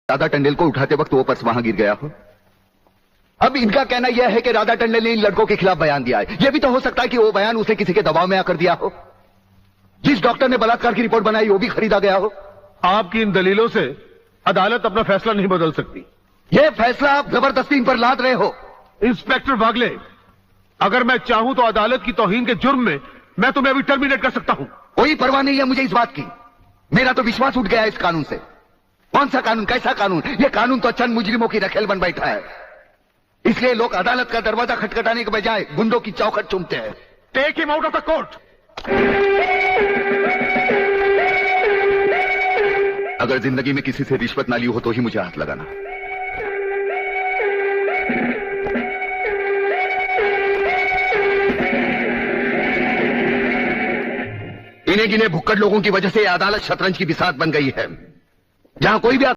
राधा टंडेल को उठाते वक्त वो पर्स वहां गिर गया हो। अब इनका कहना यह है कि राधा टंडेल ने इन लड़कों के खिलाफ बयान दिया है। यह भी तो हो सकता है कि वो बयान उसे किसी के दबाव में आकर दिया हो। जिस डॉक्टर ने बलात्कार की रिपोर्ट बनाई वो भी खरीदा गया हो। आपकी इन दलीलों से अदालत अपना फैसला नहीं बदल सकती। यह फैसला आप जबरदस्ती इन पर लाद रहे हो। इंस्पेक्टर बागले, अगर मैं चाहूं तो अदालत की तौहीन के जुर्म में मैं तुम्हें अभी टर्मिनेट कर सकता हूं। कोई परवाह नहीं है मुझे इस बात की। मेरा तो विश्वास उठ गया है इस कानून से। कौन सा कानून, कैसा कानून? यह कानून तो चंद मुजरिमों की रखेल बन बैठा है। इसलिए लोग अदालत का दरवाजा खटखटाने के बजाय गुंडों की चौखट चूमते हैं। Take him out of the court. अगर जिंदगी में किसी से रिश्वत ना ली हो तो ही मुझे हाथ लगाना। इन्हें गिने भुक्कड़ लोगों की वजह से यह अदालत शतरंज की बिसात बन गई है, जहां कोई भी